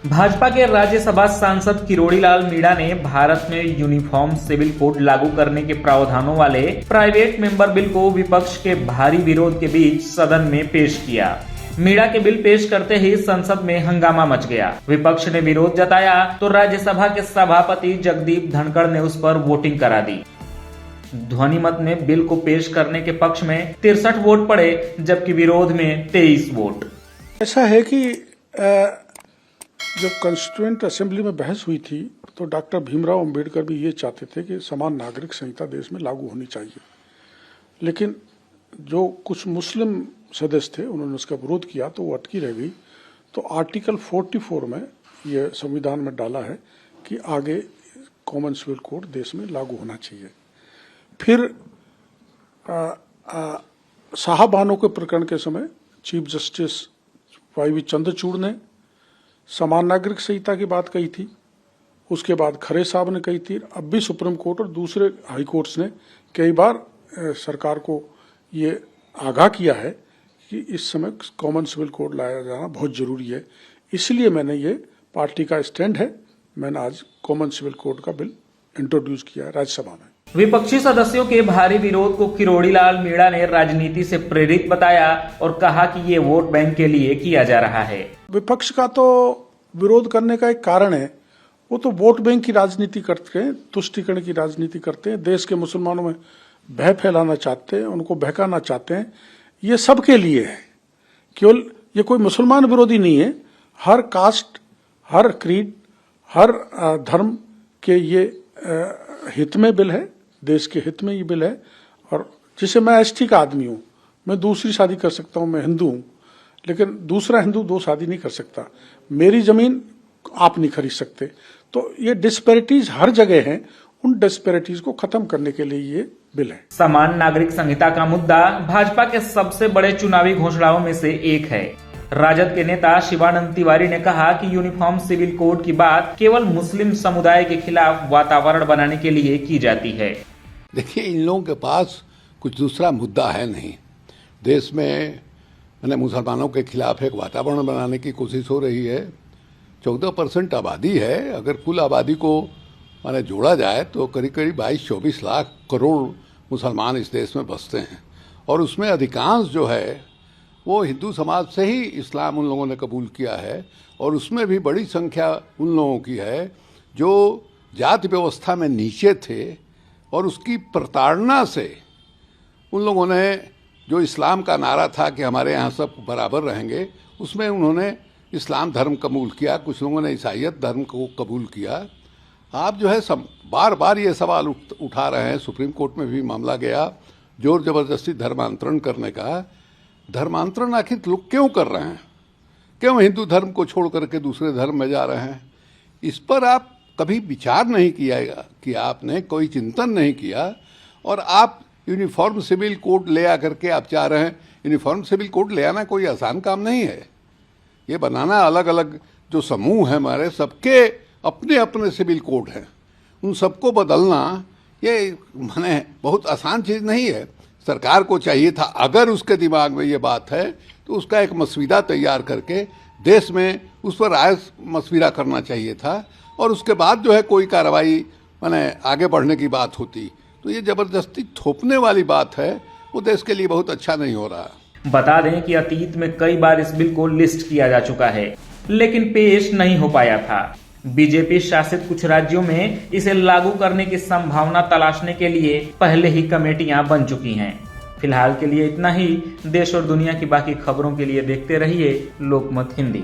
भाजपा के राज्यसभा सांसद किरोड़ीलाल मीणा ने भारत में यूनिफॉर्म सिविल कोड लागू करने के प्रावधानों वाले प्राइवेट मेंबर बिल को विपक्ष के भारी विरोध के बीच सदन में पेश किया। मीणा के बिल पेश करते ही संसद में हंगामा मच गया। विपक्ष ने विरोध जताया तो राज्यसभा के सभापति जगदीप धनखड़ ने उस पर वोटिंग करा दी। ध्वनिमत में बिल को पेश करने के पक्ष में 63 वोट पड़े, जबकि विरोध में 23 वोट। ऐसा है कि जब कॉन्स्टिट्यूएंट असेंबली में बहस हुई थी तो डॉक्टर भीमराव अंबेडकर भी ये चाहते थे कि समान नागरिक संहिता देश में लागू होनी चाहिए, लेकिन जो कुछ मुस्लिम सदस्य थे उन्होंने उसका विरोध किया तो वो अटकी रह गई। तो आर्टिकल 44 में ये संविधान में डाला है कि आगे कॉमन सिविल कोड देश में लागू होना चाहिए। फिर साहबानों के प्रकरण के समय चीफ जस्टिस वाई चंद्रचूड़ ने समान नागरिक संहिता की बात कही थी, उसके बाद खरे साहब ने कही थी। अब भी सुप्रीम कोर्ट और दूसरे हाई कोर्ट्स ने कई बार सरकार को ये आगाह किया है कि इस समय कॉमन सिविल कोड लाया जाना बहुत जरूरी है। इसलिए मैंने ये पार्टी का स्टैंड है, मैंने आज कॉमन सिविल कोड का बिल इंट्रोड्यूस किया है राज्यसभा में। विपक्षी सदस्यों के भारी विरोध को किरोड़ीलाल मीणा ने राजनीति से प्रेरित बताया और कहा कि ये वोट बैंक के लिए किया जा रहा है। विपक्ष का तो विरोध करने का एक कारण है, वो तो वोट बैंक की राजनीति करते हैं, तुष्टीकरण की राजनीति करते हैं, देश के मुसलमानों में भय फैलाना चाहते हैं, उनको बहकाना चाहते हैं। ये सबके लिए है, केवल ये कोई मुसलमान विरोधी नहीं है। हर कास्ट, हर क्रीड, हर धर्म के ये हित में बिल है, देश के हित में ये बिल है। और जैसे मैं एसटी का आदमी हूँ, मैं दूसरी शादी कर सकता हूँ, मैं हिंदू हूँ, लेकिन दूसरा हिंदू 2 शादी नहीं कर सकता। मेरी जमीन आप नहीं खरीद सकते। तो ये डिस्पैरिटीज हर जगह हैं, उन डिस्पैरिटीज को खत्म करने के लिए ये बिल है। समान नागरिक संहिता का मुद्दा भाजपा के सबसे बड़े चुनावी घोषणाओं में से एक है। राजद के नेता शिवानंद तिवारी ने कहा कि यूनिफॉर्म सिविल कोड की बात केवल मुस्लिम समुदाय के खिलाफ वातावरण बनाने के लिए की जाती है। देखिए, इन लोगों के पास कुछ दूसरा मुद्दा है नहीं। देश में मुसलमानों के खिलाफ एक वातावरण बनाने की कोशिश हो रही है। 14% आबादी है, अगर कुल आबादी को जोड़ा जाए तो करीब करीब 22-24 लाख करोड़ मुसलमान इस देश में बसते हैं, और उसमें अधिकांश जो है वो हिंदू समाज से ही इस्लाम उन लोगों ने कबूल किया है। और उसमें भी बड़ी संख्या उन लोगों की है जो जाति व्यवस्था में नीचे थे, और उसकी प्रताड़ना से उन लोगों ने जो इस्लाम का नारा था कि हमारे यहाँ सब बराबर रहेंगे, उसमें उन्होंने इस्लाम धर्म कबूल किया, कुछ लोगों ने ईसाईयत धर्म को कबूल किया। आप जो है बार बार ये सवाल उठा रहे हैं, सुप्रीम कोर्ट में भी मामला गया जोर जबरदस्ती धर्मांतरण करने का। धर्मांतरण आखिर लोग क्यों कर रहे हैं? क्यों हिंदू धर्म को छोड़ करके दूसरे धर्म में जा रहे हैं? इस पर आप कभी विचार नहीं किया कि आपने कोई चिंतन नहीं किया, और आप यूनिफॉर्म सिविल कोड ले आकर के आप चाह रहे हैं। यूनिफॉर्म सिविल कोड ले आना कोई आसान काम नहीं है। ये बनाना, अलग अलग जो समूह है हमारे, सबके अपने अपने सिविल कोड हैं, उन सबको बदलना ये बहुत आसान चीज़ नहीं है। सरकार को चाहिए था, अगर उसके दिमाग में ये बात है तो उसका एक मसवीदा तैयार करके देश में उस पर राय मशविरा करना चाहिए था, और उसके बाद जो है कोई कार्रवाई आगे बढ़ने की बात होती। तो ये जबरदस्ती थोपने वाली बात है, वो देश के लिए बहुत अच्छा नहीं हो रहा। बता दें कि अतीत में कई बार इस बिल को लिस्ट किया जा चुका है, लेकिन पेश नहीं हो पाया था। बीजेपी शासित कुछ राज्यों में इसे लागू करने की संभावना तलाशने के लिए पहले ही कमेटियां बन चुकी हैं। फिलहाल के लिए इतना ही। देश और दुनिया की बाकी खबरों के लिए देखते रहिए लोकमत हिंदी।